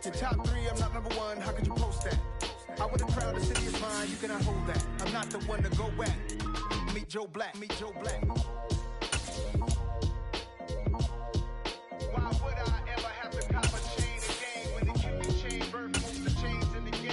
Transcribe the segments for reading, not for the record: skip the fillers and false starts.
You're top 3, I'm not number 1. How could you post that? I would have crowd, the city is mine. You cannot hold that. I'm not the one to go at. Meet Joe Black. Meet Joe Black. Why would I ever have to cop a chain again when the Cupid chain birth most the chains in the game?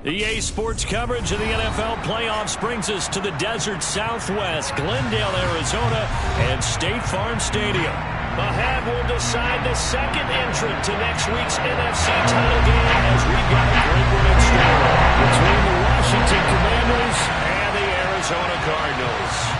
EA Sports coverage of the NFL playoffs brings us to the desert Southwest, Glendale, Arizona, and State Farm Stadium. The hat will decide the second entrant to next week's NFC title game as we've got a great one in store between the Washington Commanders and the Arizona Cardinals.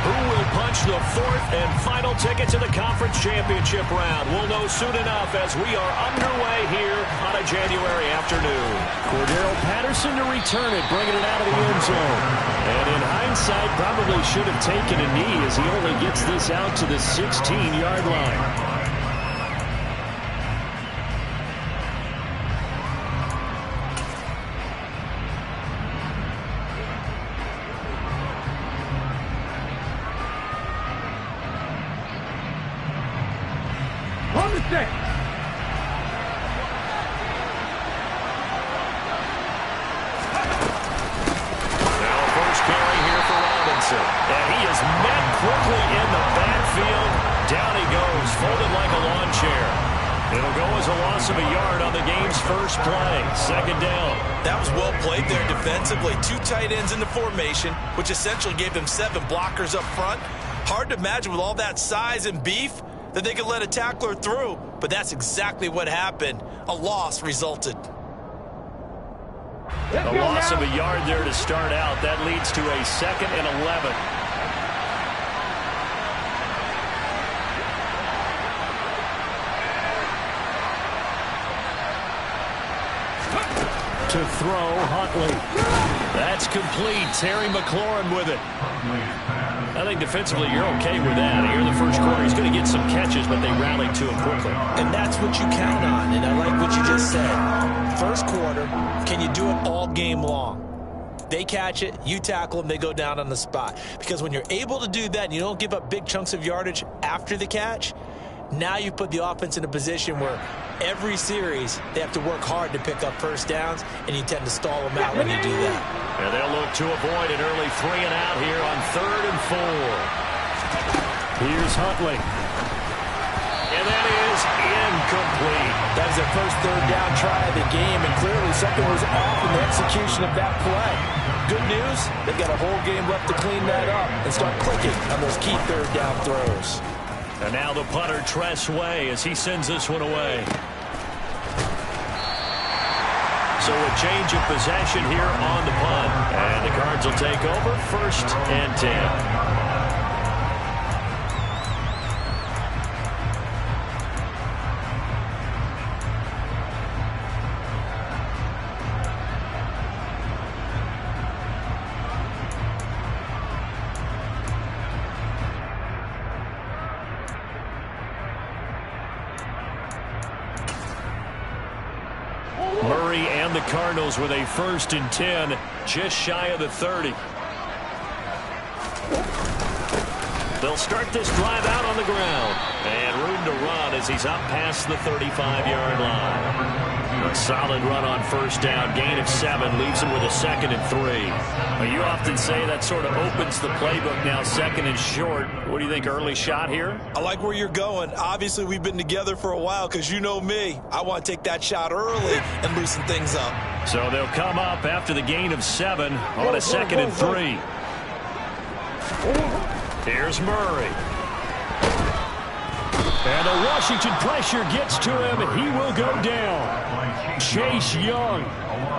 Who will punch the fourth and final ticket to the conference championship round? We'll know soon enough as we are underway here on a January afternoon. Cordero Patterson to return it, bringing it out of the end zone. And in hindsight, probably should have taken a knee as he only gets this out to the 16-yard line. And he is met quickly in the backfield. Down he goes, folded like a lawn chair. It'll go as a loss of a yard on the game's first play. Second down. That was well played there defensively. 2 tight ends in the formation, which essentially gave them 7 blockers up front. Hard to imagine with all that size and beef that they could let a tackler through. But that's exactly what happened. A loss resulted. A loss of a yard there to start out. That leads to a 2nd and 11. To throw, Huntley. That's complete. Terry McLaurin with it. I think defensively you're okay with that. Here in the first quarter, he's going to get some catches, but they rallied to him quickly. And that's what you count on, and I like what you just said. First quarter, can you do it all game long? They catch it, you tackle them, they go down on the spot. Because when you're able to do that and you don't give up big chunks of yardage after the catch, now you put the offense in a position where every series they have to work hard to pick up first downs, and you tend to stall them out when you do that. And they'll look to avoid an early 3 and out here on 3rd and 4. Here's Huntley. And that is incomplete. That was their first 3rd down try of the game, and clearly something was off in the execution of that play. Good news, they've got a whole game left to clean that up and start clicking on those key 3rd down throws. And now the punter, Tress Way, as he sends this one away. So a change of possession here on the punt. And the Cards will take over 1st and 10. Murray and the Cardinals with a 1st and 10, just shy of the 30. They'll start this drive out on the ground. And room to run as he's up past the 35-yard line. A solid run on 1st down. Gain of 7 leaves him with a 2nd and 3. You often say that sort of opens the playbook now, 2nd and short. What do you think, early shot here? I like where you're going. Obviously, we've been together for a while because you know me. I want to take that shot early and loosen things up. So they'll come up after the gain of 7 on a 2nd and 3. Here's Murray. And the Washington pressure gets to him. He will go down. Chase Young.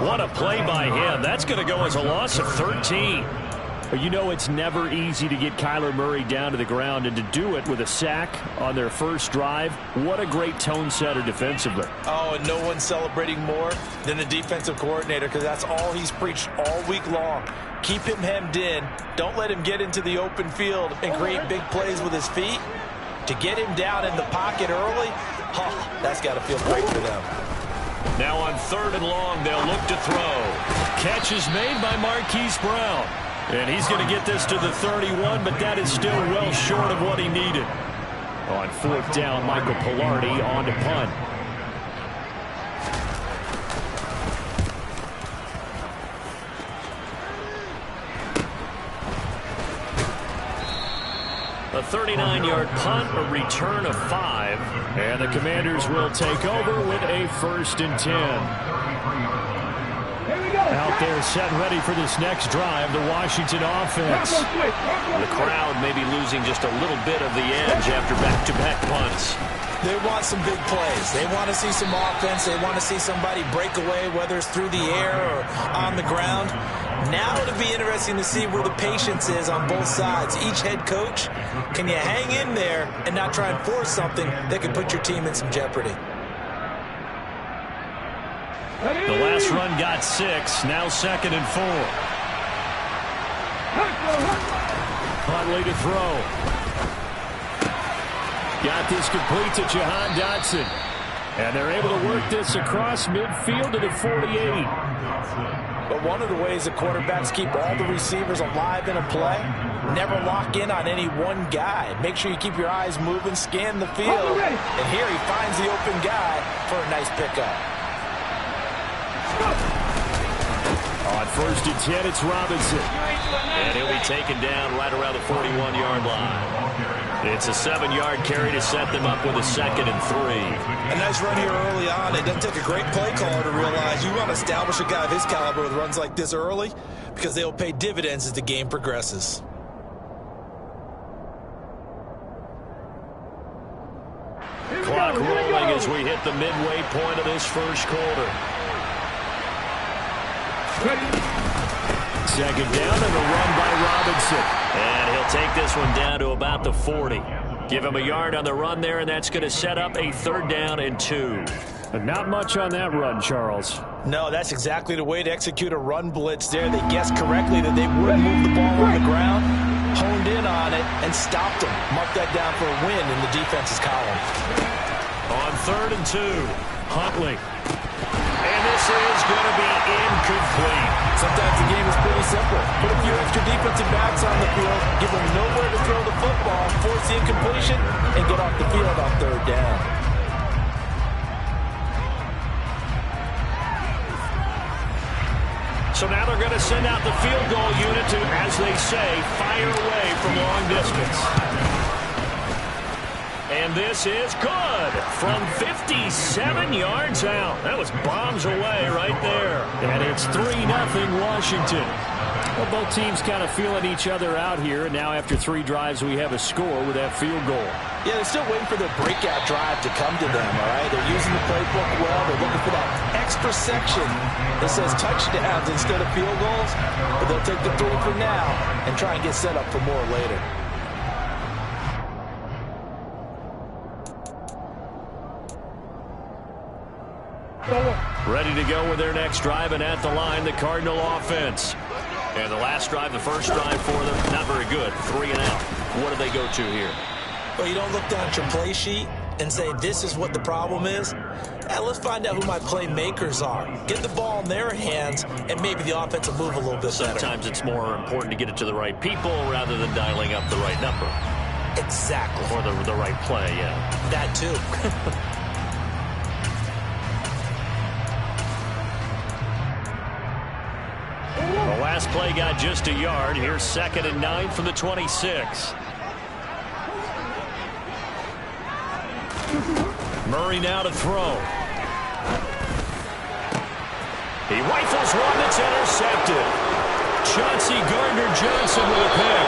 What a play by him. That's going to go as a loss of 13. You know it's never easy to get Kyler Murray down to the ground, and to do it with a sack on their first drive, what a great tone setter defensively. Oh, and no one's celebrating more than the defensive coordinator, because that's all he's preached all week long. Keep him hemmed in. Don't let him get into the open field and create big plays with his feet. To get him down in the pocket early, that's got to feel great for them. Now on 3rd and long, they'll look to throw. Catch is made by Marquise Brown. And he's going to get this to the 31, but that is still well short of what he needed. On 4th down, Michael Pilardi on to punt. A 39-yard punt, a return of 5, and the Commanders will take over with a 1st and 10. Out there set ready for this next drive, the Washington offense. The crowd may be losing just a little bit of the edge after back-to-back punts. They want some big plays. They want to see some offense. They want to see somebody break away, whether it's through the air or on the ground. Now it'll be interesting to see where the patience is on both sides. Each head coach, can you hang in there and not try and force something that could put your team in some jeopardy? The last run got 6, now 2nd and 4. Huntley to throw. Got this complete to Jahan Dotson. And they're able to work this across midfield to the 48. But one of the ways the quarterbacks keep all the receivers alive in a play, never lock in on any one guy. Make sure you keep your eyes moving, scan the field. And here he finds the open guy for a nice pickup. On 1st and 10, it's Robinson. And he'll be taken down right around the 41-yard line. It's a 7-yard carry to set them up with a 2nd and 3. A nice run here early on. It doesn't take a great play caller to realize you want to establish a guy of his caliber with runs like this early because they'll pay dividends as the game progresses. Clock rolling as we hit the midway point of this first quarter. 2nd down and a run by Robinson. And he'll take this one down to about the 40. Give him a yard on the run there, and that's going to set up a 3rd down and 2. Not much on that run, Charles. No, that's exactly the way to execute a run blitz there. They guessed correctly that they would move the ball on the ground, honed in on it, and stopped them. Mark that down for a win in the defense's column. On 3rd and 2, Huntley. And this is going to be incomplete. Sometimes the game is pretty simple. Put a few extra defensive backs on the field, give them nowhere to throw the football, force the incompletion, and get off the field on 3rd down. So now they're going to send out the field goal unit to, as they say, fire away from long distance. And this is good from 57 yards out. That was bombs away right there. And it's 3-0 Washington. Well, both teams kind of feeling each other out here. And now after 3 drives, we have a score with that field goal. Yeah, they're still waiting for their breakout drive to come to them, all right? They're using the playbook well. They're looking for that extra section that says touchdowns instead of field goals. But they'll take the 3 for now and try and get set up for more later. Ready to go with their next drive, and at the line, the Cardinal offense. And the last drive, the first drive for them, not very good. 3 and out. What do they go to here? Well, you don't look down at your play sheet and say, this is what the problem is. Let's find out who my playmakers are. Get the ball in their hands, and maybe the offense will move a little bit better. Sometimes it's more important to get it to the right people rather than dialing up the right number. Exactly. Or the right play, yeah. That too. The last play got just a yard. Here's 2nd and 9 from the 26. Murray now to throw. He rifles one that's intercepted. Chauncey Gardner-Johnson with a pick.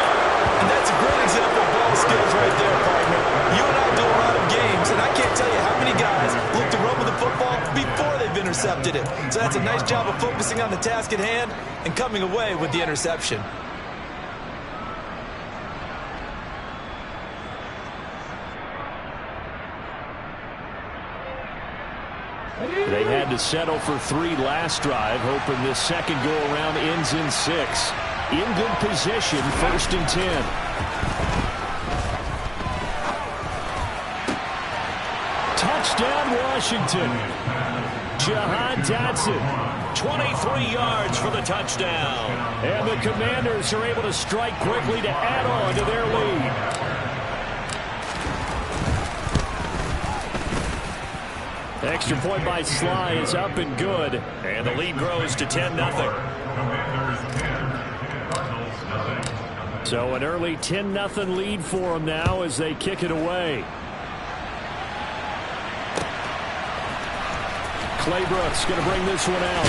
And that's a great example of ball skills right there, partner. You and I do a lot of games, and I can't tell you how many guys look to run with the football before they've intercepted it. So that's a nice job of focusing on the task at hand and coming away with the interception. They had to settle for 3 last drive, hoping this second go-around ends in 6. In good position, 1st and 10. Touchdown, Washington. Jahan Dotson, 23 yards for the touchdown. And the Commanders are able to strike quickly to add on to their lead. Extra point by Sly is up and good. And the lead grows to 10-0. So an early 10-0 lead for them now as they kick it away. Claybrooks going to bring this one out.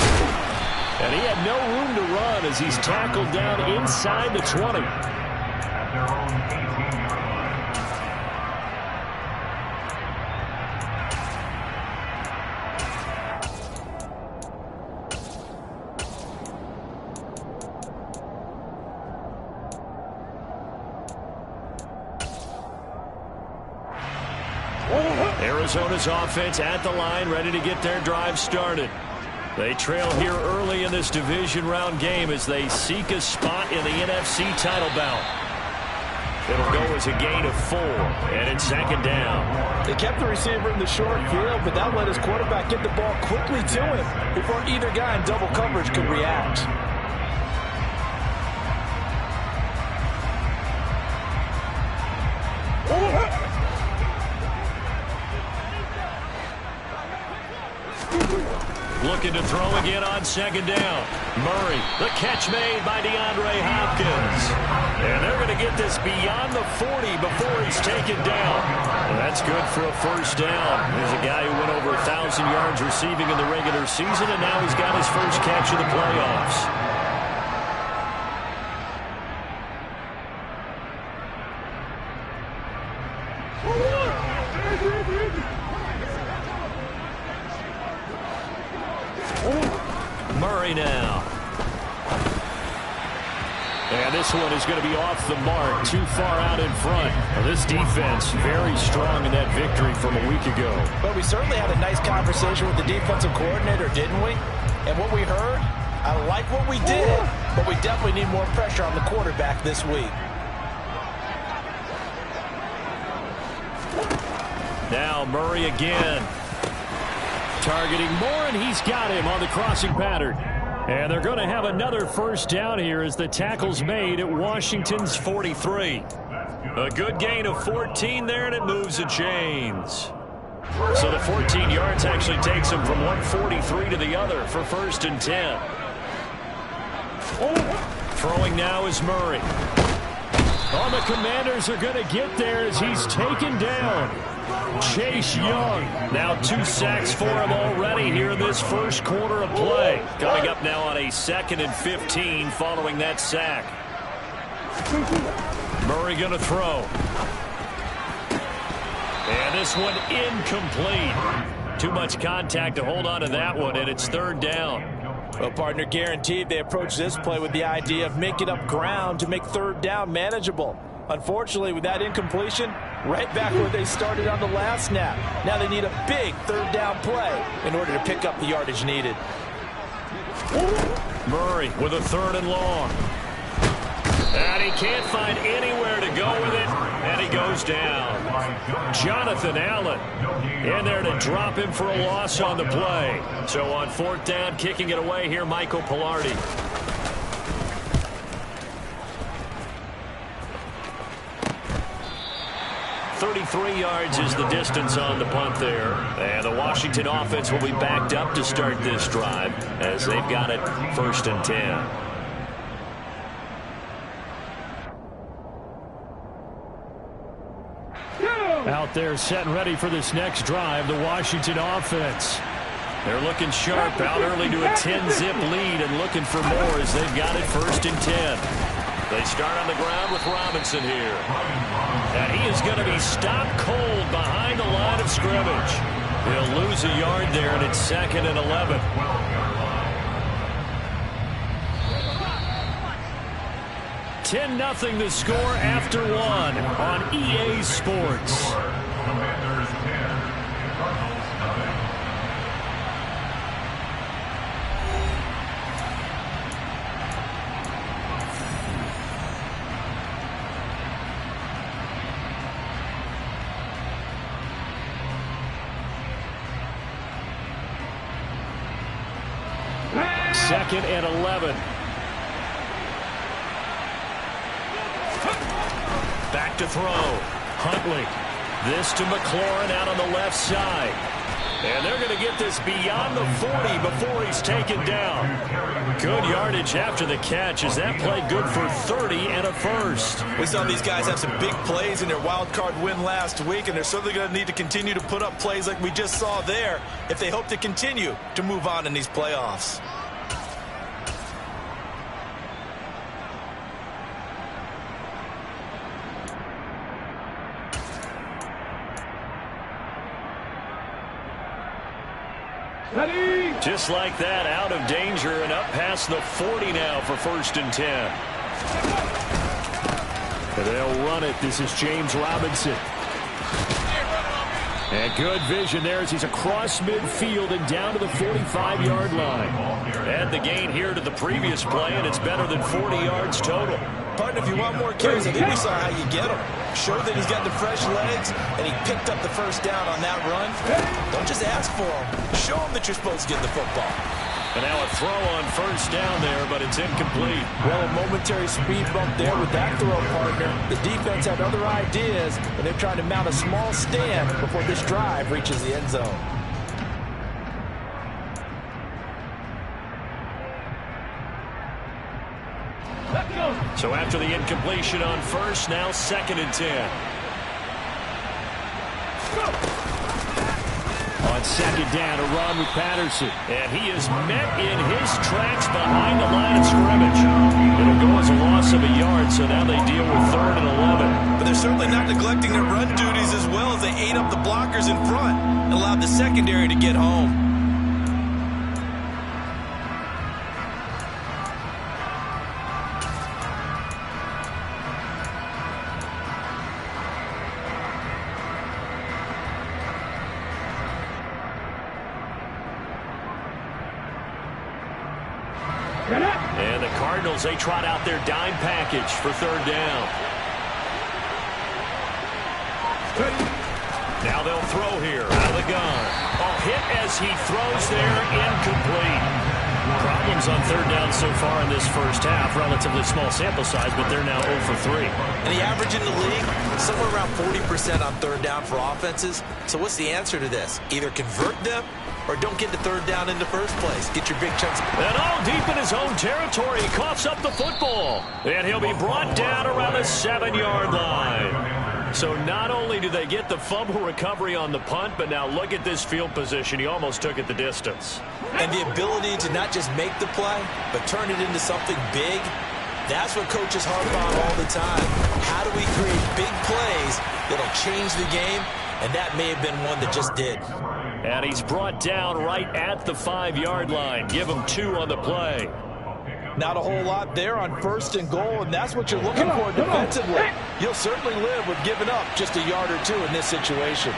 And he had no room to run as he's tackled down inside the 20. Arizona's offense at the line, ready to get their drive started. They trail here early in this division round game as they seek a spot in the NFC title bout. It'll go as a gain of 4, and it's second down. They kept the receiver in the short field, but that let his quarterback get the ball quickly to him before either guy in double coverage could react. Looking to throw again on second down. Murray, the catch made by DeAndre Hopkins. And they're going to get this beyond the 40 before he's taken down. And that's good for a first down. There's a guy who went over 1,000 yards receiving in the regular season, and now he's got his first catch in the playoffs. Murray now. And this one is going to be off the mark, too far out in front. Well, this defense very strong in that victory from a week ago. But we certainly had a nice conversation with the defensive coordinator, didn't we? And what we heard, I like what we did, but we definitely need more pressure on the quarterback this week. Now Murray again. Targeting Moore, and he's got him on the crossing pattern. And they're going to have another first down here as the tackle's made at Washington's 43. A good gain of 14 there, and it moves the chains. So the 14 yards actually takes him from 143 to the other for first and 10. Throwing now is Murray. Oh, the Commanders are going to get there as he's taken down. Chase Young, now 2 sacks for him already here in this first quarter of play. Coming up now on a 2nd and 15 following that sack. Murray going to throw. And this one incomplete. Too much contact to hold on to that one, and it's third down. Well, partner, guaranteed they approach this play with the idea of making up ground to make third down manageable. Unfortunately, with that incompletion, right back where they started on the last snap. Now they need a big third down play in order to pick up the yardage needed. Murray with a 3rd and long. And he can't find anywhere to go with it, and he goes down. Jonathan Allen in there to drop him for a loss on the play. So on 4th down, kicking it away here, Michael Pilardi. .33 yards is the distance on the punt there. And the Washington offense will be backed up to start this drive as they've got it 1st and 10. Out there set and ready for this next drive, the Washington offense. They're looking sharp, out early to a 10-zip lead and looking for more as they've got it 1st and 10. They start on the ground with Robinson here. And he is going to be stopped cold behind the line of scrimmage. He'll lose a yard there, and it's 2nd and 11. $10-0 the score after 1 on EA Sports. Commanders 10, Cardinals 0. 2nd and 11. Back to throw. Huntley. This to McLaurin out on the left side. And they're going to get this beyond the 40 before he's taken down. Good yardage after the catch. Is that play good for 30 and a first? We saw these guys have some big plays in their wild card win last week, and they're certainly going to need to continue to put up plays like we just saw there if they hope to continue to move on in these playoffs. Just like that, out of danger and up past the 40 now for 1st and 10. And they'll run it. This is James Robinson. And good vision there as he's across midfield and down to the 45-yard line. Add the gain here to the previous play, and it's better than 40 yards total. Partner, if you want more carries, I think we saw how you get him. Show that he's got the fresh legs, and he picked up the first down on that run. Don't just ask for him. Show him that you're supposed to get the football. And now a throw on 1st down there, but it's incomplete. Well, a momentary speed bump there with that throw, partner. The defense had other ideas, and they're trying to mount a small stand before this drive reaches the end zone. So after the incompletion on 1st, now 2nd and 10. On 2nd down, a run with Patterson. And he is met in his tracks behind the line of scrimmage. It'll go as a loss of a yard, so now they deal with 3rd and 11. But they're certainly not neglecting their run duties as well as they ate up the blockers in front and allowed the secondary to get home. And the Cardinals, they trot out their dime package for 3rd down. Now they'll throw here out of the gun. Hit as he throws there, incomplete. Problems on 3rd down so far in this first half. Relatively small sample size, but they're now 0 for 3. And the average in the league, somewhere around 40% on 3rd down for offenses. So what's the answer to this? Either convert them or don't get to 3rd down in the first place. Get your big chunks. And all deep in his own territory. He coughs up the football. And he'll be brought down around the 7-yard line. So not only do they get the fumble recovery on the punt, but now look at this field position. He almost took it the distance. And the ability to not just make the play, but turn it into something big, that's what coaches harp on all the time. How do we create big plays that'll change the game? And that may have been one that just did. And he's brought down right at the 5-yard line. Give him 2 on the play. Not a whole lot there on 1st and goal, and that's what you're looking for defensively. You'll certainly live with giving up just a yard or 2 in this situation.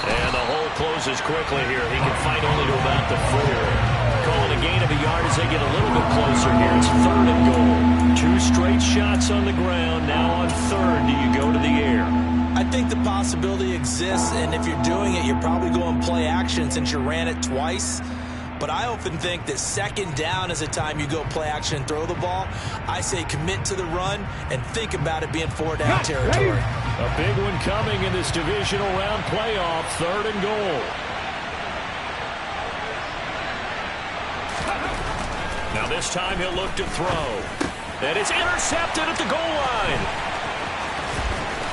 And the hole closes quickly here. He can fight only to about the 4. Calling a gain of a yard as they get a little bit closer here. It's 3rd and goal. 2 straight shots on the ground. Now on 3rd, do you go to the air? I think the possibility exists, and if you're doing it, you're probably going play action since you ran it twice. But I often think that 2nd down is a time you go play action and throw the ball. I say commit to the run and think about it being 4-down territory. A big one coming in this divisional round playoff. 3rd and goal. Now this time he'll look to throw. And it's intercepted at the goal line.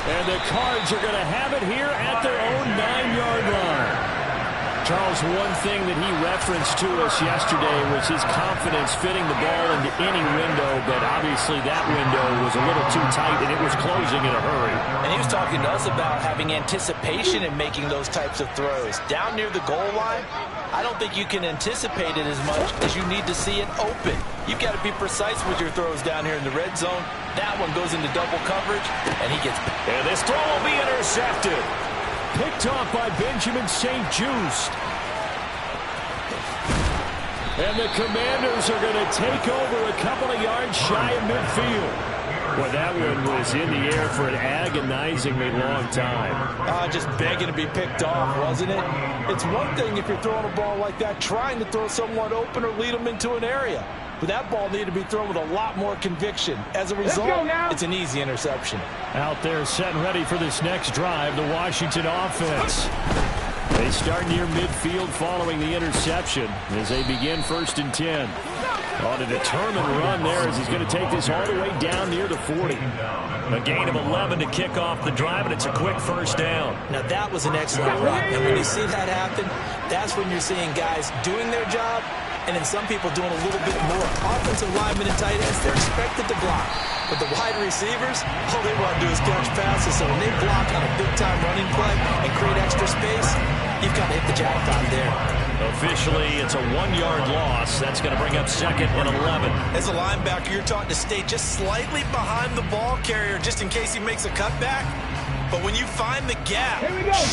And the Cards are going to have it here at their own 9-yard line. Charles, one thing that he referenced to us yesterday was his confidence fitting the ball into any window, but obviously that window was a little too tight, and it was closing in a hurry. And he was talking to us about having anticipation in making those types of throws. Down near the goal line, I don't think you can anticipate it as much as you need to see it open. You've got to be precise with your throws down here in the red zone. That one goes into double coverage, and he gets... And this throw will be intercepted. Picked off by Benjamin St. Juste. And the Commanders are going to take over a couple of yards shy of midfield. Boy, that one was in the air for an agonizingly long time. Just begging to be picked off, wasn't it? It's one thing if you're throwing a ball like that, trying to throw someone open or lead them into an area. But that ball needed to be thrown with a lot more conviction. As a result, it's an easy interception. Out there set and ready for this next drive, the Washington offense. They start near midfield following the interception as they begin 1st and 10. On a determined run there as he's going to take this all the way down near the 40. A gain of 11 to kick off the drive, and it's a quick 1st down. Now, that was an excellent run. And when you see that happen, that's when you're seeing guys doing their job and then some people doing a little bit more. Offensive linemen and tight ends, they're expected to block. But the wide receivers, all they want to do is catch passes. So when they block on a big-time running play and create extra space, you've got to hit the jackpot there. Officially, it's a 1-yard loss. That's going to bring up 2nd and 11. As a linebacker, you're taught to stay just slightly behind the ball carrier just in case he makes a cutback. But when you find the gap,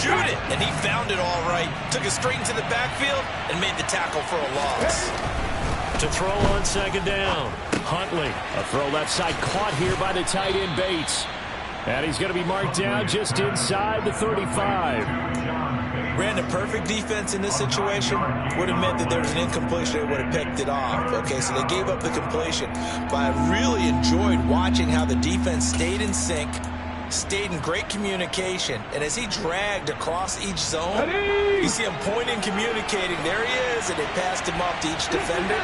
shoot it. And he found it all right. Took it straight into the backfield and made the tackle for a loss. To throw on 2nd down, Huntley. A throw left side caught here by the tight end Bates. And he's going to be marked down just inside the 35. Ran a perfect defense in this situation. Would have meant that there was an incompletion. They would have picked it off. Okay, so they gave up the completion. But I really enjoyed watching how the defense stayed in sync, stayed in great communication, and as he dragged across each zone, you see him pointing, communicating. There he is, and they passed him off to each defender.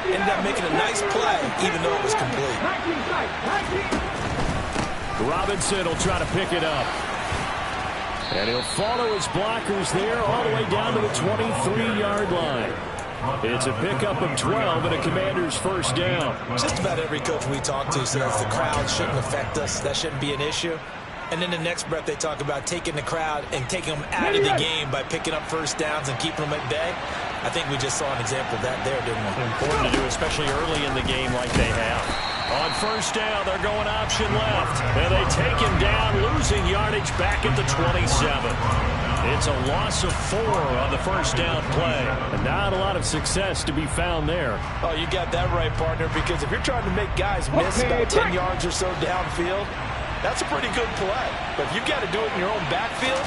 Ended up making a nice play, even though it was complete. Robinson will try to pick it up. And he'll follow his blockers there all the way down to the 23-yard line. It's a pickup of 12 and a Commanders 1st down. Just about every coach we talk to says the crowd shouldn't affect us. That shouldn't be an issue. And then the next breath they talk about taking the crowd and taking them out of the game by picking up 1st downs and keeping them at bay. I think we just saw an example of that there, didn't we? Important to do, especially early in the game like they have. On 1st down, they're going option left. And they take him down, losing yardage back at the 27. It's a loss of 4 on the 1st down play. And not a lot of success to be found there. Oh, you got that right, partner, because if you're trying to make guys miss about 10 yards or so downfield, that's a pretty good play. But if you've got to do it in your own backfield,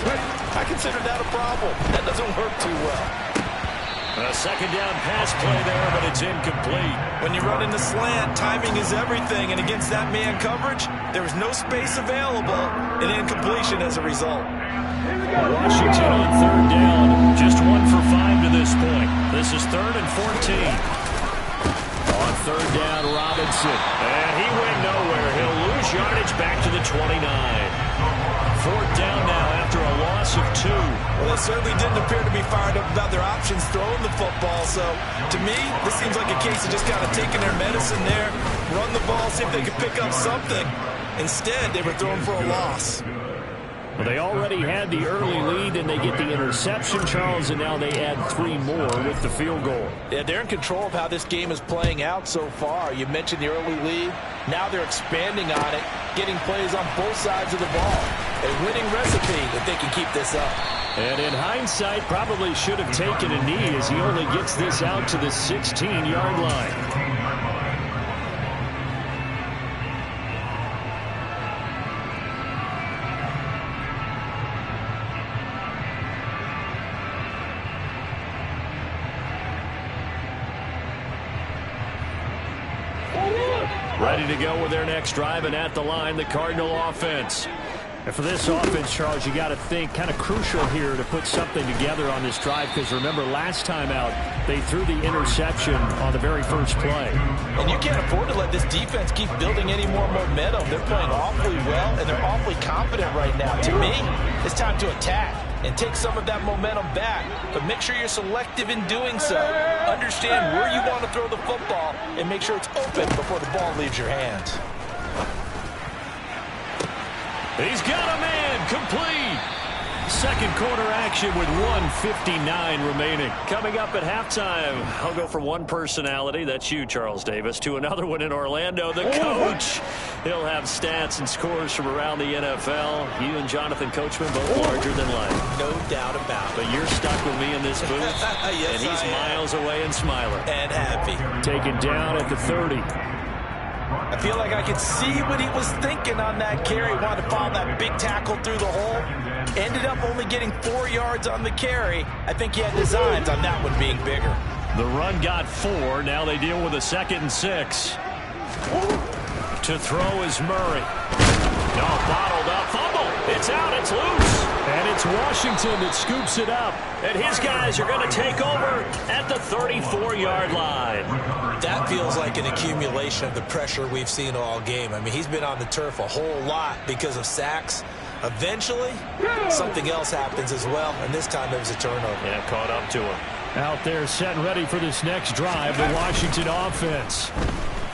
I consider that a problem. That doesn't work too well. A 2nd down pass play there, but it's incomplete. When you run in the slant, timing is everything, and against that man coverage, there was no space available, and incompletion as a result. Washington on 3rd down, just 1 for 5 to this point. This is 3rd and 14. On 3rd down, Robinson, and he went nowhere. He'll lose yardage back to the 29. 4th down now after a loss of 2. Well, they certainly didn't appear to be fired up about their options throwing the football. So, to me, this seems like a case of just kind of taking their medicine there, run the ball, see if they could pick up something. Instead, they were throwing for a loss. Well, they already had the early lead, and they get the interception, Charles, and now they add 3 more with the field goal. Yeah, they're in control of how this game is playing out so far. You mentioned the early lead. Now they're expanding on it, getting plays on both sides of the ball. A winning recipe if they can keep this up. And in hindsight, probably should have taken a knee as he only gets this out to the 16-yard line. Ready to go with their next drive, and at the line, the Cardinal offense. And for this offense, Charles, you got to think kind of crucial here to put something together on this drive, because remember, last time out, they threw the interception on the very first play. And you can't afford to let this defense keep building any more momentum. They're playing awfully well, and they're awfully confident right now. To me, it's time to attack and take some of that momentum back, but make sure you're selective in doing so. Understand where you want to throw the football and make sure it's open before the ball leaves your hands. He's got a man, complete. Second quarter action with 1:59 remaining. Coming up at halftime, I'll go from one personality, that's you, Charles Davis, to another one in Orlando, the coach. He'll have stats and scores from around the NFL. You and Jonathan Coachman both larger than life. No doubt about it. But you're stuck with me in this booth, yes, and he's miles away and smiling. And happy. Taken down at the 30. I feel like I could see what he was thinking on that carry. Wanted to follow that big tackle through the hole. Ended up only getting 4 yards on the carry. I think he had designs on that one being bigger. The run got 4. Now they deal with a 2nd and 6. To throw is Murray. No, bottled up. Fumble. It's out. It's loose. And it's Washington that scoops it up. And his guys are going to take over at the 34-yard line. That feels like an accumulation of the pressure we've seen all game. I mean, he's been on the turf a whole lot because of sacks. Eventually, something else happens as well, and this time it was a turnover. Yeah, caught up to him. Out there set and ready for this next drive, the Washington offense.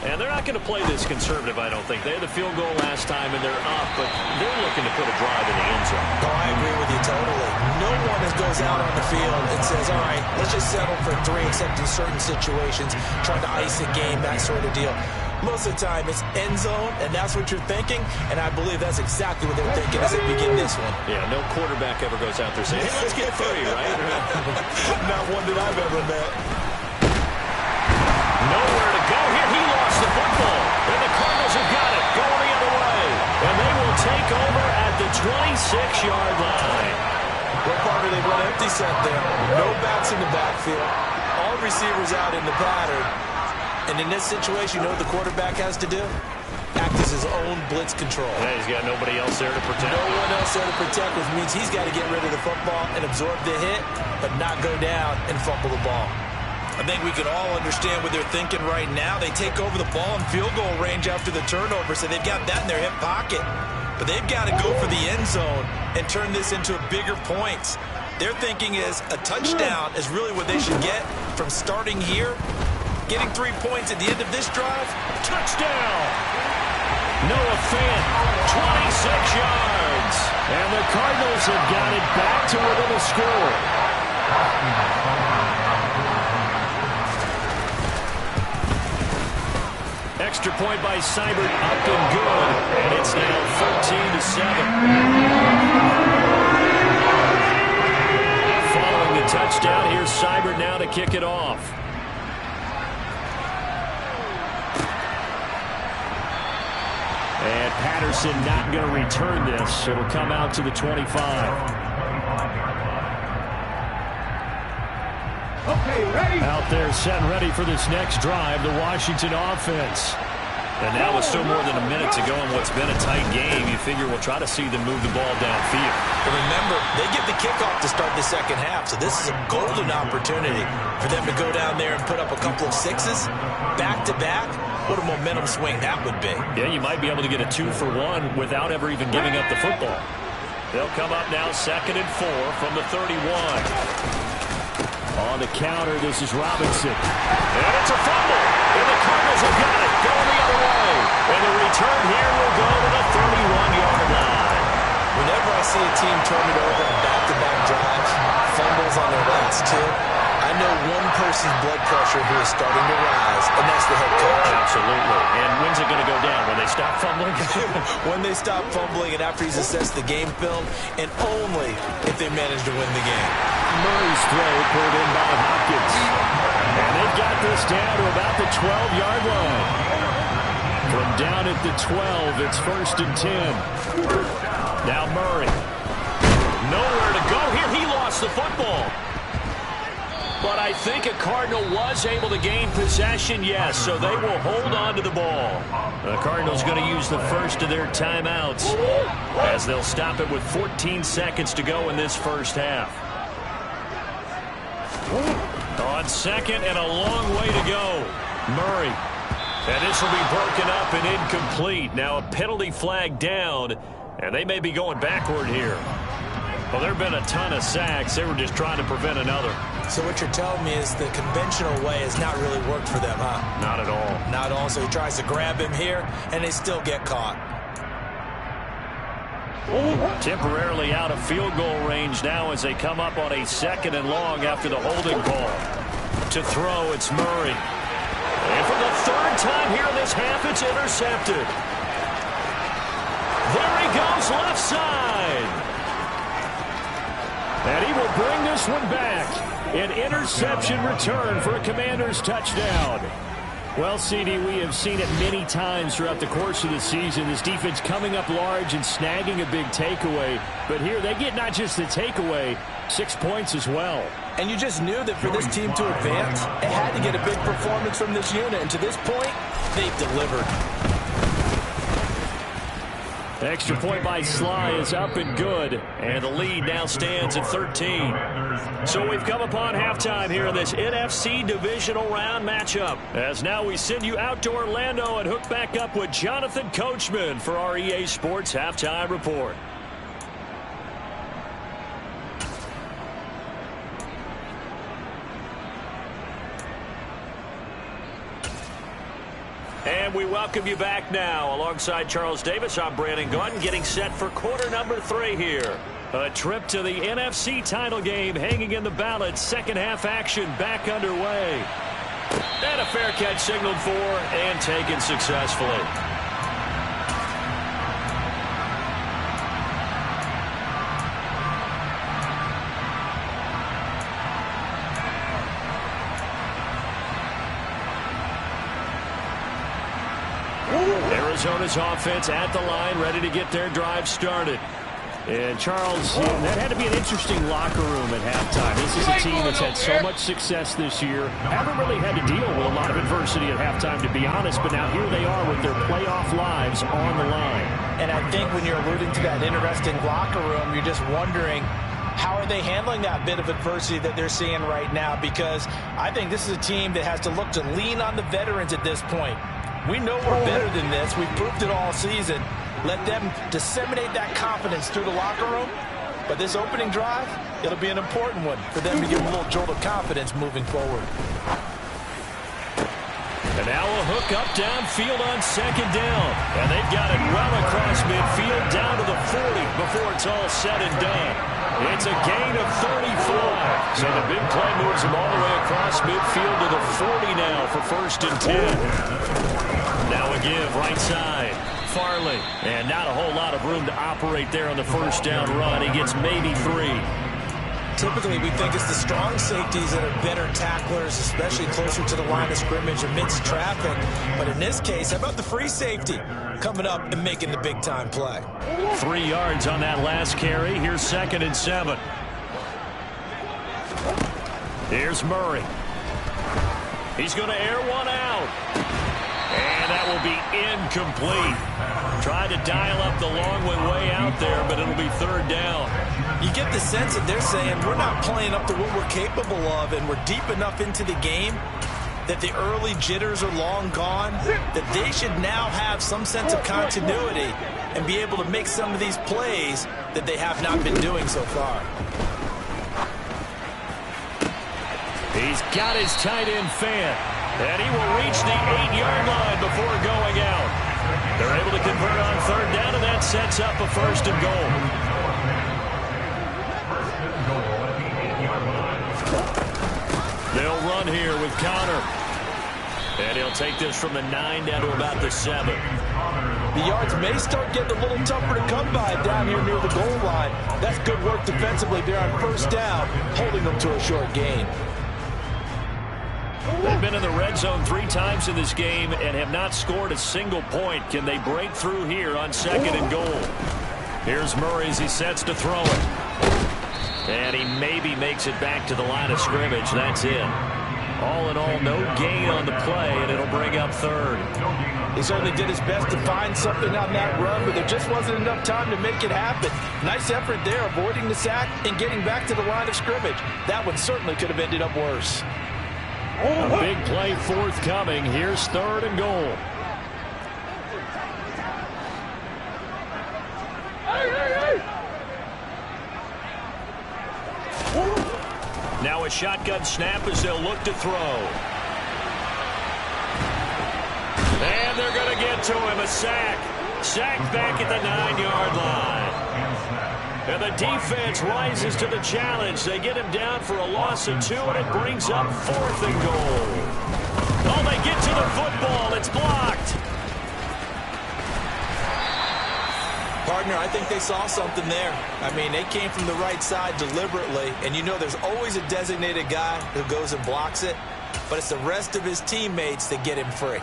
And they're not going to play this conservative, I don't think. They had the field goal last time, and they're up, but they're looking to put a drive in the end zone. No, I agree with you totally. No one goes out on the field and says, all right, let's just settle for 3, except in certain situations, trying to ice a game, that sort of deal. Most of the time, it's end zone, and that's what you're thinking, and I believe that's exactly what they're thinking as they begin this one. Yeah, no quarterback ever goes out there saying, hey, let's get 3, right? Not one that I've ever met. Nowhere to go here. He lost the football. And the Cardinals have got it. Going the other way. And they will take over at the 26-yard line. What part of they run empty set there? No backs in the backfield. All receivers out in the pattern. And in this situation, you know what the quarterback has to do? Act as his own blitz control. Yeah, he's got nobody else there to protect. No one else there to protect, which means he's got to get rid of the football and absorb the hit, but not go down and fumble the ball. I think we can all understand what they're thinking right now. They take over the ball in field goal range after the turnover, so they've got that in their hip pocket. But they've got to go for the end zone and turn this into bigger points. Their thinking is a touchdown is really what they should get from starting here. Getting 3 points at the end of this drive. Touchdown! Noah Fant, 26 yards. And the Cardinals have got it back to within a score. Extra point by Seibert, up and good. And it's now 13-7. Following the touchdown, here's Seibert now to kick it off. And Patterson not going to return this. It'll come out to the 25. Okay, ready. Out there set and ready for this next drive, the Washington offense. And now with still more than a minute to go in what's been a tight game, you figure we'll try to see them move the ball downfield. But remember, they get the kickoff to start the second half, so this is a golden opportunity for them to go down there and put up a couple of sixes back-to-back. What a momentum swing that would be. Yeah, you might be able to get a 2-for-1 without ever even giving up the football. They'll come up now 2nd and 4 from the 31. On the counter, this is Robinson. And it's a fumble. And the Cardinals have got it. Going the other way. And the return here will go to the 31-yard line. Whenever I see a team turn it over on back-to-back drives, fumbles on their last 2, I know one person's blood pressure who is starting to rise, and that's the head coach. Absolutely. And when's it going to go down? When they stop fumbling? When they stop fumbling and after he's assessed the game film, and only if they manage to win the game. Murray's throw pulled in by Hopkins. And they've got this down to about the 12-yard line. From down at the 12, it's 1st and 10. Now Murray. Nowhere to go here. He lost the football. But I think a Cardinal was able to gain possession, yes, so they will hold on to the ball. The Cardinals going to use the first of their timeouts as they'll stop it with 14 seconds to go in this first half. On 2nd and a long way to go. Murray. And this will be broken up and incomplete. Now a penalty flag down, and they may be going backward here. Well, there have been a ton of sacks. They were just trying to prevent another. So what you're telling me is the conventional way has not really worked for them, huh? Not at all. Not at all. So he tries to grab him here, and they still get caught. Temporarily out of field goal range now as they come up on a 2nd and long after the holding call. To throw, it's Murray. And for the 3rd time here in this half, it's intercepted. There he goes, left side. And he will bring this one back. An interception return for a Commanders touchdown. Well, CD, we have seen it many times throughout the course of the season. This defense coming up large and snagging a big takeaway. But here they get not just the takeaway, 6 points as well. And you just knew that for this team to advance, it had to get a big performance from this unit. And to this point, they've delivered. Extra point by Sly is up and good, and the lead now stands at 13. So we've come upon halftime here in this NFC divisional round matchup. As now we send you out to Orlando and hook back up with Jonathan Coachman for our EA Sports Halftime Report. And we welcome you back now. Alongside Charles Davis, I'm Brandon Gunn, getting set for quarter number 3 here. A trip to the NFC title game hanging in the balance. Second half action back underway. And a fair catch signaled for and taken successfully. Arizona's offense at the line, ready to get their drive started. And Charles, that had to be an interesting locker room at halftime. This is a team that's had so much success this year. Haven't really had to deal with a lot of adversity at halftime, to be honest. But now here they are with their playoff lives on the line. And I think when you're alluding to that interesting locker room, you're just wondering, how are they handling that bit of adversity that they're seeing right now? Because I think this is a team that has to look to lean on the veterans at this point. We know we're better than this. We've proved it all season. Let them disseminate that confidence through the locker room. But this opening drive, it'll be an important one for them to give them a little jolt of confidence moving forward. And now a hook up downfield on second down. And they've got it well across midfield down to the 40 before it's all said and done. It's a gain of 35. So the big play moves them all the way across midfield to the 40 now for 1st and 10. Now a give right side. Farley. And not a whole lot of room to operate there on the first down run. He gets maybe 3. Typically, we think it's the strong safeties that are better tacklers, especially closer to the line of scrimmage amidst traffic. But in this case, how about the free safety coming up and making the big-time play? 3 yards on that last carry. Here's 2nd and 7. Here's Murray. He's going to air one out. And that will be incomplete. Tried to dial up the long way out there, but it'll be 3rd down. You get the sense that they're saying we're not playing up to what we're capable of, and we're deep enough into the game that the early jitters are long gone, that they should now have some sense of continuity and be able to make some of these plays that they have not been doing so far. He's got his tight end fan, and he will reach the 8-yard line before going out. They're able to convert on 3rd down, and that sets up a 1st and goal. They'll run here with Connor. And he'll take this from the 9 down to about the 7. The yards may start getting a little tougher to come by down here near the goal line. That's good work defensively there on 1st down, holding them to a short gain. They've been in the red zone 3 times in this game and have not scored a single point. Can they break through here on 2nd and goal? Here's Murray as he sets to throw it. And he maybe makes it back to the line of scrimmage. That's it. All in all, no gain on the play, and it'll bring up 3rd. He certainly did his best to find something on that run, but there just wasn't enough time to make it happen. Nice effort there, avoiding the sack and getting back to the line of scrimmage. That one certainly could have ended up worse. A big play forthcoming. Here's 3rd and goal. Now a shotgun snap as they'll look to throw. And they're going to get to him. A sack. Sacked back at the 9-yard line. And the defense rises to the challenge. They get him down for a loss of 2, and it brings up 4th and goal. Oh, they get to the football. It's blocked. Partner, I think they saw something there. I mean, they came from the right side deliberately, and you know there's always a designated guy who goes and blocks it. but it's the rest of his teammates that get him free.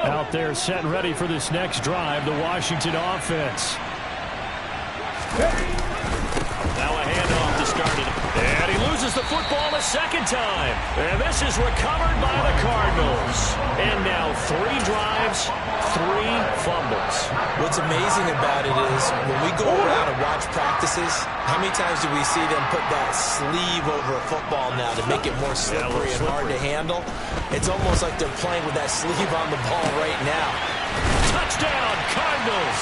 Out there set and ready for this next drive, the Washington offense. Now a handoff to start it. And he loses the football a second time. And this is recovered by the Cardinals. And now 3 drives, 3 fumbles. What's amazing about it is when we go around and watch practices, how many times do we see them put that sleeve over a football now to make it more slippery and hard to handle? It's almost like they're playing with that sleeve on the ball right now. Touchdown, Cardinals!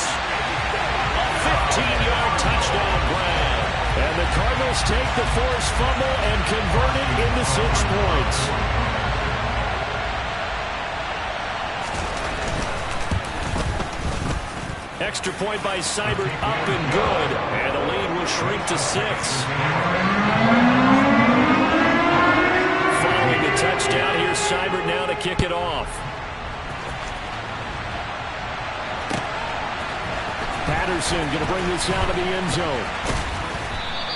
A 15-yard touchdown grab. And the Cardinals take the forced fumble and convert it into 6 points. Extra point by Seibert, up and good. And the lead will shrink to 6. Following the touchdown, here's Seibert now to kick it off. Patterson going to bring this out of the end zone.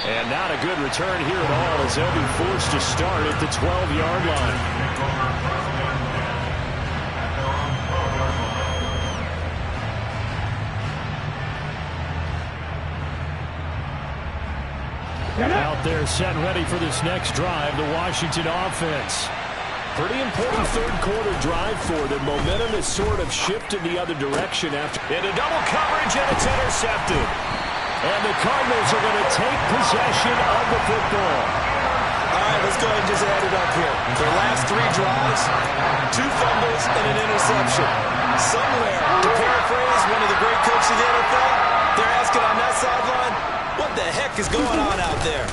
And not a good return here at all as they'll be forced to start at the 12-yard line. Out there set and ready for this next drive, the Washington offense. Pretty important third-quarter drive for them. Momentum has sort of shifted the other direction after. Into double coverage, and it's intercepted. And the Cardinals are going to take possession of the football. All right, let's go ahead and just add it up here. Their last 3 drives, 2 fumbles and an interception. Somewhere, to paraphrase one of the great coaches of the NFL, they're asking on that sideline, what the heck is going on out there?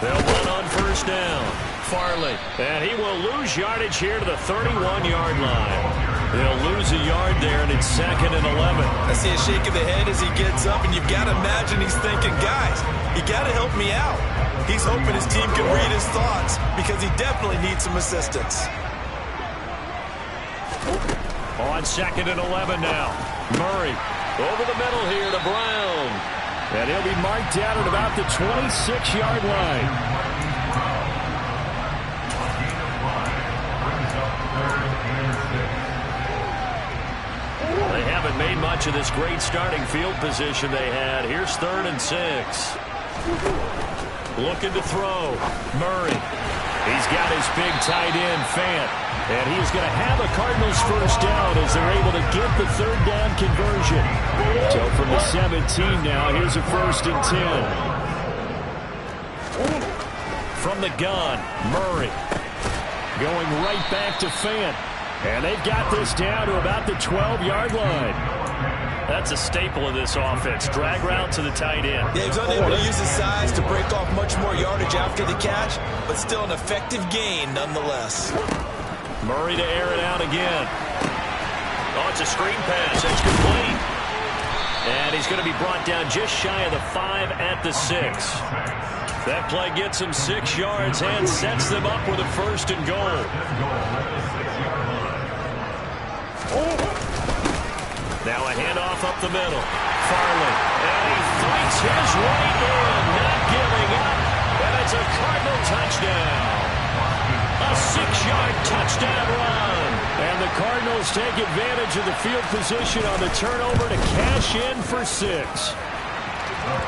They'll run on first down. Farley. And he will lose yardage here to the 31-yard line. They'll lose a yard there, and it's 2nd and 11. I see a shake of the head as he gets up, and you've got to imagine he's thinking, guys, you got to help me out. He's hoping his team can read his thoughts because he definitely needs some assistance. On 2nd and 11 now. Murray over the middle here to Brown. And he'll be marked down at about the 26-yard line. They haven't made much of this great starting field position they had. Here's 3rd and 6. Looking to throw. Murray. He's got his big tight end, Fant. And he's going to have a Cardinals first down as they're able to get the 3rd down conversion. So from the 17 now, here's a 1st and 10. From the gun, Murray. Going right back to Fant. And they've got this down to about the 12-yard line. That's a staple of this offense. Drag route to the tight end. Yeah, he's unable to use his size to break off much more yardage after the catch, but still an effective gain nonetheless. Murray to air it out again. Oh, it's a screen pass. That's complete. And he's going to be brought down just shy of the 5 at the 6. That play gets him 6 yards and sets them up with a 1st and goal. Now a handoff up the middle. Farley. And he fights his way in, not giving up. And it's a Cardinal touchdown. A 6-yard touchdown run. And the Cardinals take advantage of the field position on the turnover to cash in for 6.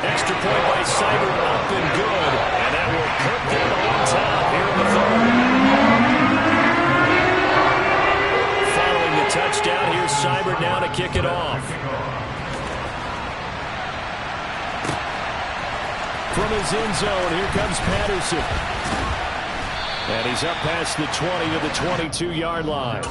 Extra point by Seibert, up and good. And that will put them on top here in the 3rd. Following the touchdown, here's Seibert now to kick it off. From his end zone, here comes Patterson. And he's up past the 20 to the 22-yard line.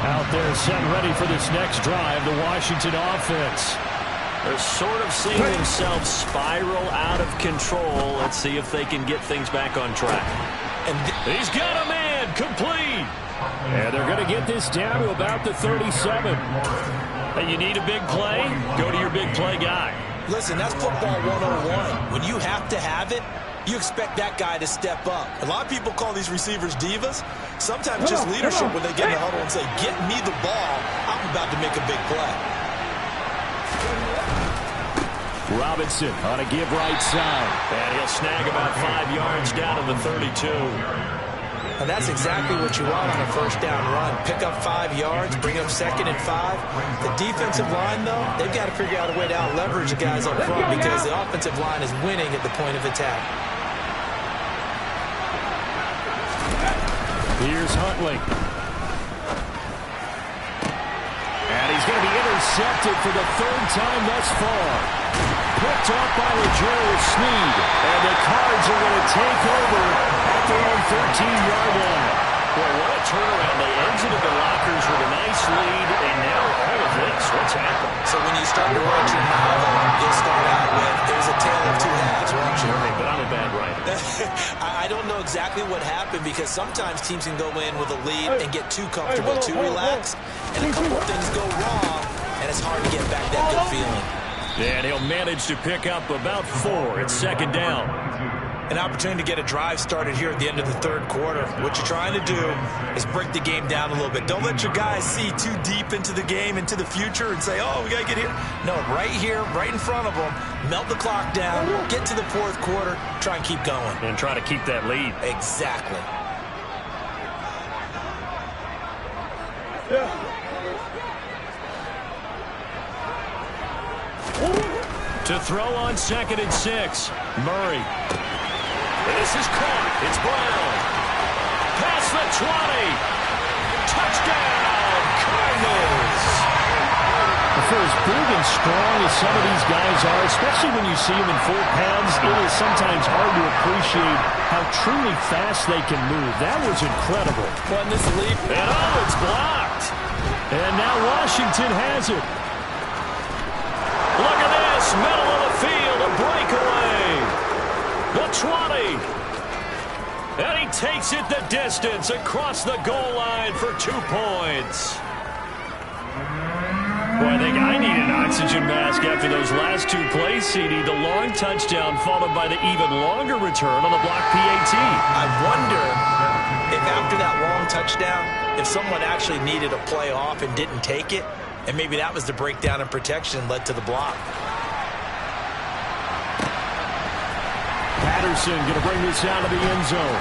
Out there set and ready for this next drive, the Washington offense. They're sort of seeing themselves spiral out of control. Let's see if they can get things back on track. And he's got a man, complete. And they're going to get this down to about the 37. And you need a big play? Go to your big play guy. Listen, that's football 101. When you have to have it, you expect that guy to step up. A lot of people call these receivers divas. Sometimes just leadership when they get in the huddle and say, get me the ball. I'm about to make a big play. Robinson on a give right side. And he'll snag about 5 yards down to the 32. And that's exactly what you want on a first down run. Pick up 5 yards, bring up 2nd and 5. The defensive line, though, they've got to figure out a way to out-leverage the guys up front because the offensive line is winning at the point of attack. Here's Huntley. And he's going to be intercepted for the 3rd time thus far. Picked off by L'Jarius Sneed. And the Cards are going to take over at their own 13-yard line. Well, what a turnaround. They exited the lockers with a nice lead, and now all of this. What's happened? So when you start to write your novel, you'll start out with, there's a tale of 2 halves, won't you? But I'm a bad writer. I don't know exactly what happened because sometimes teams can go in with a lead and get too comfortable, too relaxed, and a couple of things go wrong, and it's hard to get back that good feeling. And he'll manage to pick up about 4. It's 2nd down. An opportunity to get a drive started here at the end of the 3rd quarter. What you're trying to do is break the game down a little bit. Don't let your guys see too deep into the game, into the future, and say, oh, we got to get here. No, right here, right in front of them, melt the clock down, get to the 4th quarter, try and keep going. And try to keep that lead. Exactly. To throw on 2nd and 6. Murray. This is caught. It's Brown. Past the 20. Touchdown, Cardinals. For as big and strong as some of these guys are, especially when you see them in full pads, it is sometimes hard to appreciate how truly fast they can move. That was incredible. Wasn't this leap? And it's blocked. And now Washington has it. Look at this, middle of the field, a breakaway. The 20. And he takes it the distance across the goal line for 2 points. Boy, I think I need an oxygen mask after those last 2 plays, CD. The long touchdown followed by the even longer return on the block PAT. I wonder if after that long touchdown, if someone actually needed a play off and didn't take it, and maybe that was the breakdown in protection led to the block. Patterson going to bring this out of the end zone.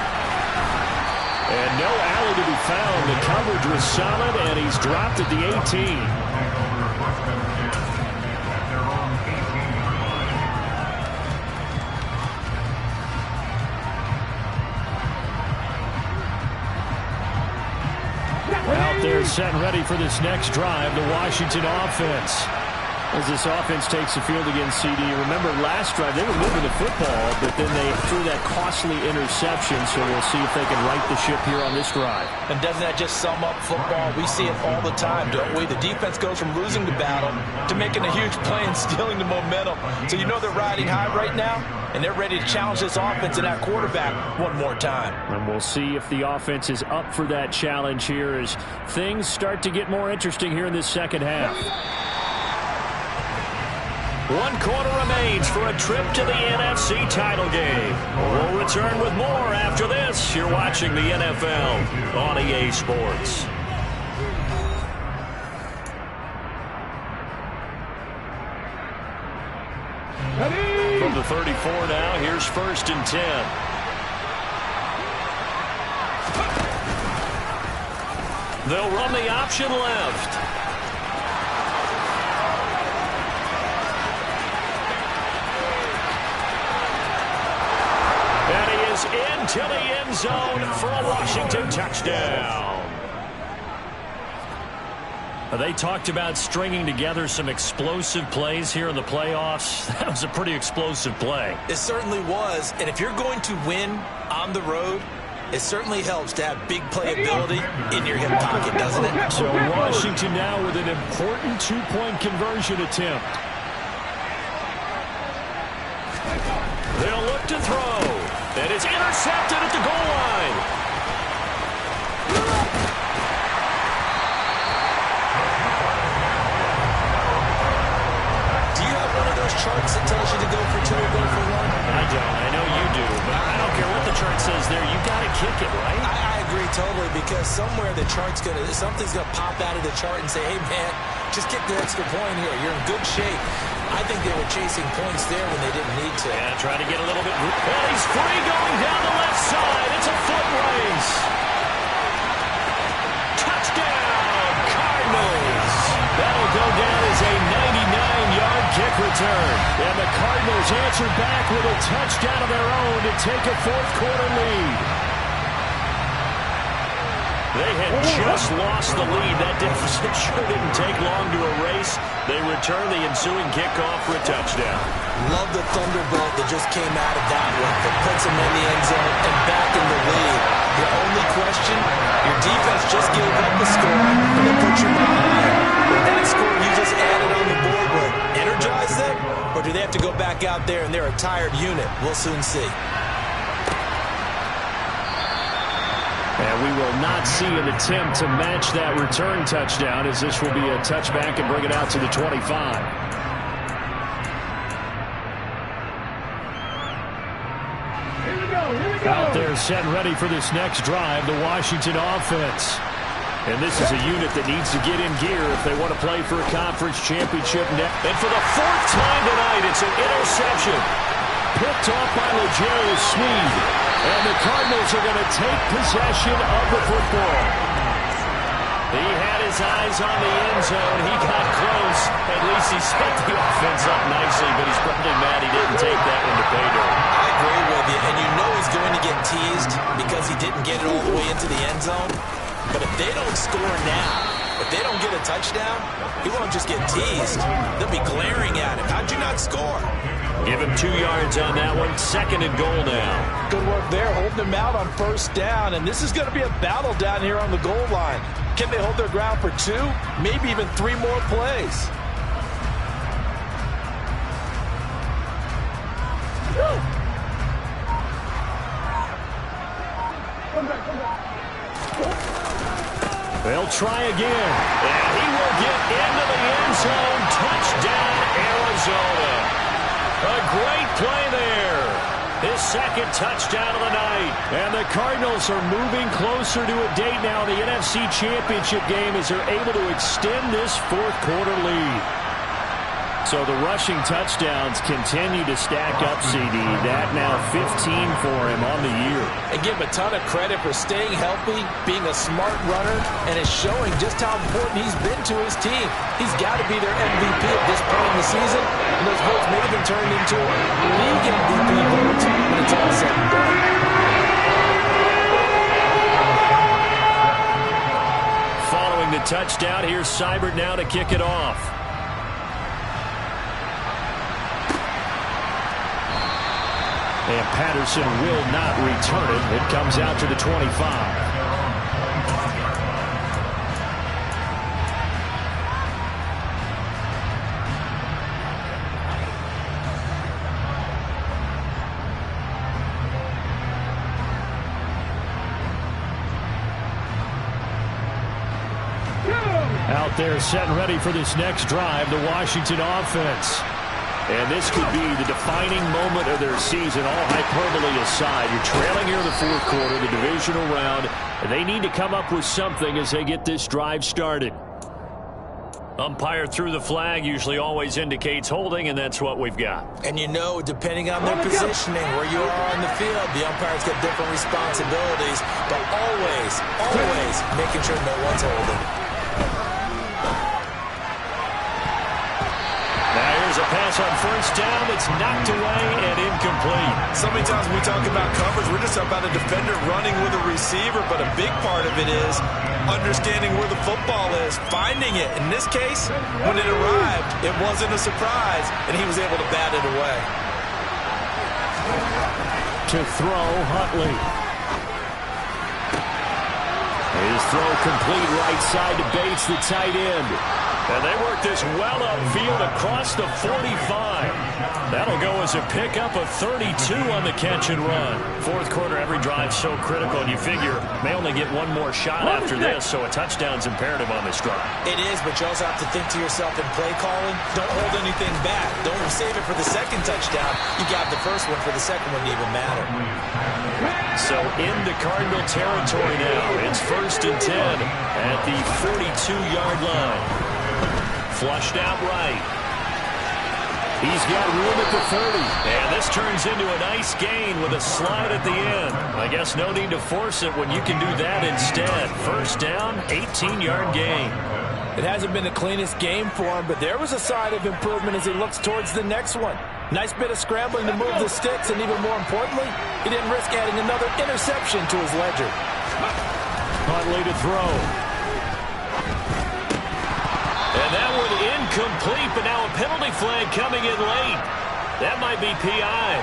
And no alley to be found. The coverage was solid, and he's dropped at the 18. Out there set and ready for this next drive, the Washington offense. As this offense takes the field against CD, remember last drive they were moving the football, but then they threw that costly interception, so we'll see if they can right the ship here on this drive. And doesn't that just sum up football? We see it all the time, don't we? The defense goes from losing the battle to making a huge play and stealing the momentum. So you know they're riding high right now, and they're ready to challenge this offense and that quarterback one more time. And we'll see if the offense is up for that challenge here as things start to get more interesting here in this 2nd half. 1 quarter remains for a trip to the NFC title game. We'll return with more after this. You're watching the NFL on EA Sports. From the 34 now, here's 1st and 10. They'll run the option left. Into the end zone for a Washington touchdown. They talked about stringing together some explosive plays here in the playoffs. That was a pretty explosive play. It certainly was. And if you're going to win on the road, it certainly helps to have big playability in your hip pocket, doesn't it? So Washington now with an important 2-point conversion attempt. They'll look to throw. And it's intercepted at the goal line. Do you have one of those charts that tells you to go for 2 or go for 1? I don't. I know you do. But I don't care what the chart says there. You got to kick it, right? I agree totally because somewhere the chart's going to, something's going to pop out of the chart and say, hey, man, just kick the extra point here. You're in good shape. I think they were chasing points there when they didn't need to. Yeah, trying to get a little bit. And he's free going down the left side. It's a foot race. Touchdown, Cardinals. That'll go down as a 99-yard kick return. And the Cardinals answer back with a touchdown of their own to take a fourth-quarter lead. They had just lost the lead. That deficit sure didn't take long to erase. They return the ensuing kickoff for a touchdown. Love the thunderbolt that just came out of that one. That puts them in the end zone and back in the lead. The only question, your defense just gave up the score and they put you behind. With that score you just added on the board, will it energize them? Or do they have to go back out there and they're a tired unit? We'll soon see. And we will not see an attempt to match that return touchdown, as this will be a touchback and bring it out to the 25. Out there set and ready for this next drive, the Washington offense. And this is a unit that needs to get in gear if they want to play for a conference championship next. And for the fourth time tonight, it's an interception. Picked off by L'Jarius Sneed. And the Cardinals are going to take possession of the football. He had his eyes on the end zone. He got close. At least he set the offense up nicely, but he's probably mad he didn't take that one to pay dirt. I agree with you, and you know he's going to get teased because he didn't get it all the way into the end zone. But if they don't score now, if they don't get a touchdown, he won't just get teased. They'll be glaring at him. How'd you not score? Give him 2 yards on that one. 2nd and goal now. Good work there, holding him out on first down. And this is going to be a battle down here on the goal line. Can they hold their ground for 2, maybe even 3 more plays? They'll try again. And he will get into the end zone. Touchdown, Arizona. A great play there. His 2nd touchdown of the night. And the Cardinals are moving closer to a date now in the NFC Championship game as they're able to extend this fourth-quarter lead. So the rushing touchdowns continue to stack up, CD. That now 15 for him on the year. And give him a ton of credit for staying healthy, being a smart runner, and it's showing just how important he's been to his team. He's got to be their MVP at this point in the season, and those votes may have been turned into league MVP votes when it's all said and done. Following the touchdown, here's Seibert now to kick it off. And Patterson will not return it. It comes out to the 25. Out there set and ready for this next drive, the Washington offense. And this could be the defining moment of their season, all hyperbole aside. You're trailing here in the fourth quarter, the divisional round, and they need to come up with something as they get this drive started. Umpire threw the flag, usually always indicates holding, and that's what we've got. And you know, depending on their positioning, where you are on the field, the umpires get different responsibilities, but always making sure no one's holding. Here's a pass on first down that's knocked away and incomplete. So many times when we talk about coverage, we're just about a defender running with a receiver, but a big part of it is understanding where the football is, finding it. In this case, when it arrived, it wasn't a surprise, and he was able to bat it away. To throw, Huntley. His throw complete right side to Bates, the tight end. And they work this well upfield across the 45. That'll go as a pickup of 32 on the catch and run. Fourth quarter, every drive so critical, and you figure may only get one more shot after this, so a touchdown's imperative on this drive. It is, but you also have to think to yourself in play calling, don't hold anything back. Don't save it for the second touchdown. You got the first one for the second one to even matter. So into Cardinal territory now. It's 1st and 10 at the 42-yard line. Flushed out right. He's got room at the 30. And this turns into a nice gain with a slide at the end. I guess no need to force it when you can do that instead. First down, 18-yard gain. It hasn't been the cleanest game for him, but there was a sign of improvement as he looks towards the next one. Nice bit of scrambling to move the sticks, and even more importantly, he didn't risk adding another interception to his ledger. Huntley to throw. And that one incomplete, but now a penalty flag coming in late. That might be PI.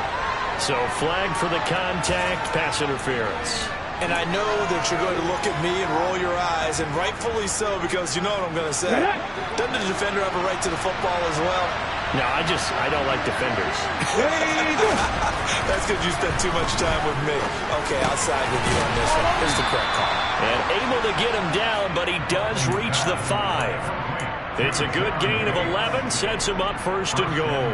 So flag for the contact, pass interference. And I know that you're going to look at me and roll your eyes, and rightfully so, because you know what I'm going to say. Doesn't the defender have a right to the football as well? No, I don't like defenders. That's because you spend too much time with me. Okay, I'll side with you on this one. Here's the correct call. And able to get him down, but he does reach the 5. It's a good gain of 11, sets him up first and goal.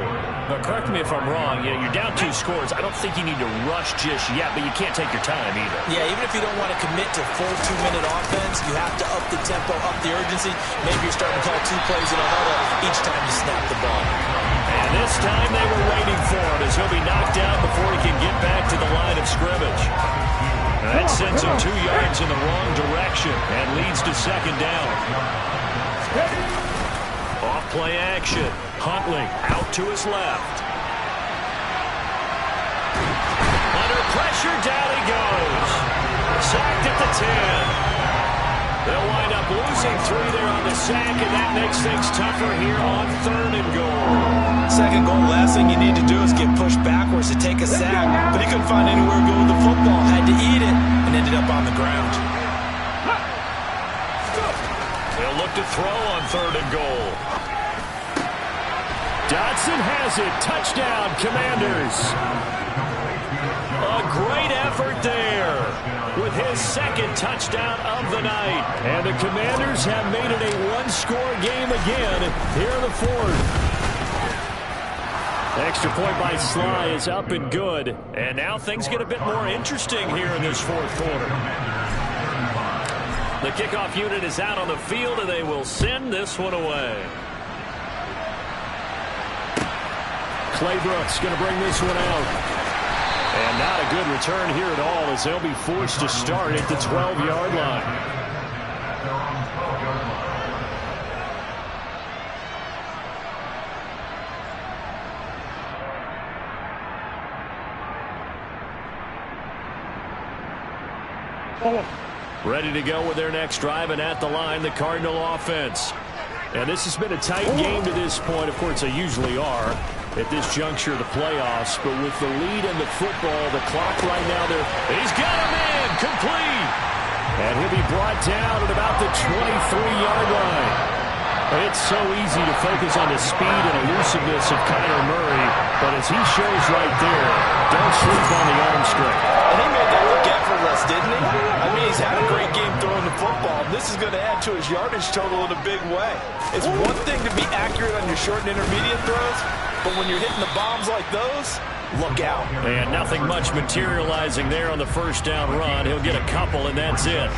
Now, correct me if I'm wrong. You're down 2 scores. I don't think you need to rush just yet, but you can't take your time either. Yeah, even if you don't want to commit to full 2-minute offense, you have to up the tempo, up the urgency. Maybe you're starting to call 2 plays in a huddle each time you snap the ball. And this time they were waiting for him as he'll be knocked out before he can get back to the line of scrimmage. That sends him 2 yards in the wrong direction and leads to second down. Off play action. Huntley out to his left. Under pressure, down he goes. Sacked at the 10. They'll wind up losing 3 there on the sack, and that makes things tougher here on 3rd and goal. Second goal, last thing you need to do is get pushed backwards to take a sack, but he couldn't find anywhere to go with the football, had to eat it, and ended up on the ground. They'll look to throw on 3rd and goal. Dotson has it. Touchdown, Commanders. A great effort there with his second touchdown of the night. And the Commanders have made it a 1-score game again here in the 4th. Extra point by Sly is up and good. And now things get a bit more interesting here in this 4th quarter. The kickoff unit is out on the field, and they will send this one away. Claybrook's going to bring this one out. And not a good return here at all as they'll be forced to start at the 12-yard line. Ready to go with their next drive, and at the line, the Cardinal offense. And this has been a tight game to this point. Of course, they usually are at this juncture of the playoffs. But with the lead in the football, the clock right now, he's got a man complete. And he'll be brought down at about the 23-yard line. It's so easy to focus on the speed and elusiveness of Kyler Murray. But as he shows right there, don't sleep on the arm strength. And he made that look effortless, didn't he? I mean, he's had a great game throwing the football. This is going to add to his yardage total in a big way. It's one thing to be accurate on your short and intermediate throws, but when you're hitting the bombs like those, look out. And nothing much materializing there on the first down run. He'll get a couple, and that's it.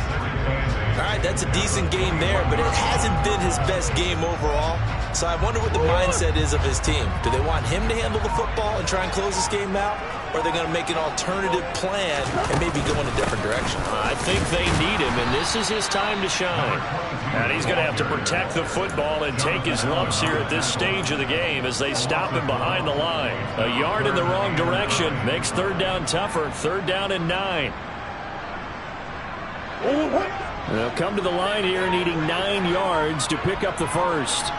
All right, that's a decent game there, but it hasn't been his best game overall. So I wonder what the mindset is of his team. Do they want him to handle the football and try and close this game out? Or are they going to make an alternative plan and maybe go in a different direction? I think they need him, and this is his time to shine. And he's going to have to protect the football and take his lumps here at this stage of the game as they stop him behind the line. A yard in the wrong direction makes 3rd down tougher. 3rd down and 9. They'll come to the line here needing 9 yards to pick up the first.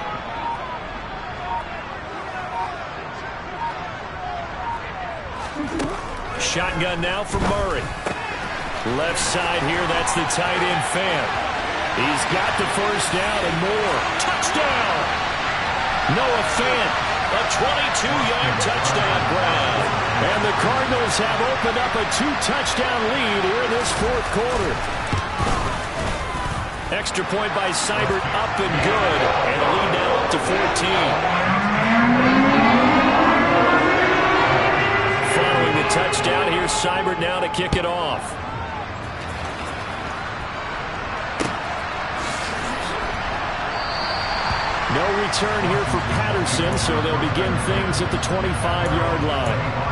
Shotgun now from Murray. Left side here, that's the tight end Fant. He's got the first down and more. Touchdown! Noah Fant, a 22-yard touchdown grab. And the Cardinals have opened up a 2-touchdown lead here in this 4th quarter. Extra point by Seibert, up and good. And a lead now up to 14. Following the touchdown, here's Seibert now to kick it off. No return here for Patterson, so they'll begin things at the 25-yard line.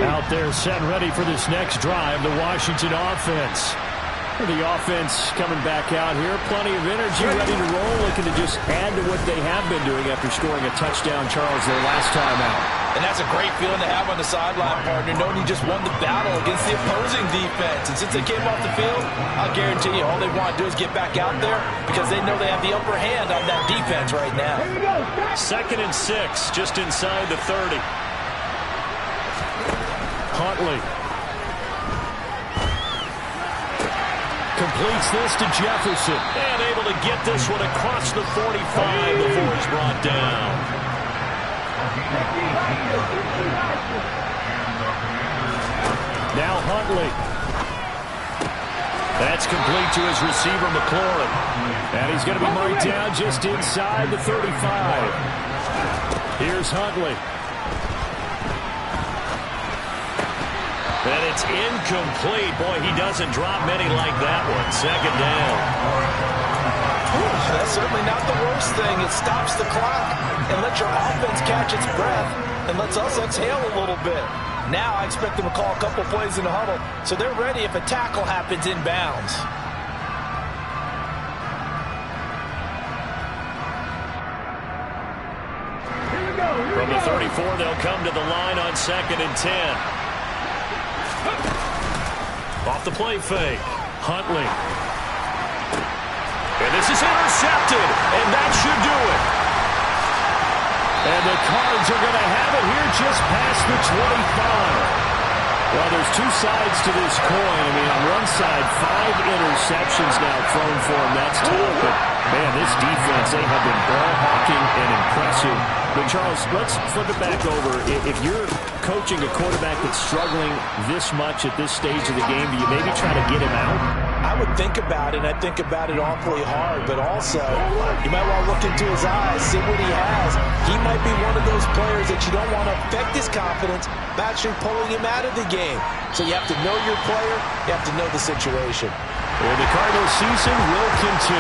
Out there set and ready for this next drive, the Washington offense. The offense coming back out here. Plenty of energy, ready to roll, looking to just add to what they have been doing after scoring a touchdown, Charles, their last time out. And that's a great feeling to have on the sideline, partner, knowing you just won the battle against the opposing defense. And since they came off the field, I'll guarantee you all they want to do is get back out there because they know they have the upper hand on that defense right now. 2nd and 6, just inside the 30. Huntley completes this to Jefferson, and able to get this one across the 45 before he's brought down. Now Huntley. That's complete to his receiver, McLaurin. And he's going to be marked down just inside the 35. Here's Huntley. And it's incomplete. Boy, he doesn't drop many like that one. 2nd down. That's certainly not the worst thing. It stops the clock and lets your offense catch its breath and lets us exhale a little bit. Now I expect them to call a couple plays in the huddle so they're ready if a tackle happens inbounds. From the 34, they'll come to the line on 2nd and 10. Off the play fake, Huntley. And this is intercepted, and that should do it. And the Cards are going to have it here just past the 25. Well, there's two sides to this coin. I mean, on one side, 5 interceptions now thrown for him. That's tough, but, man, this defense, they have been ball-hawking and impressive. But, Charles, let's flip it back over. If you're coaching a quarterback that's struggling this much at this stage of the game, do you maybe try to get him out? I would think about it, and I think about it awfully hard, but also you might want to look into his eyes, see what he has. He might be one of those players that you don't want to affect his confidence by actually pulling him out of the game. So you have to know your player, you have to know the situation. And the Cardinals season will continue.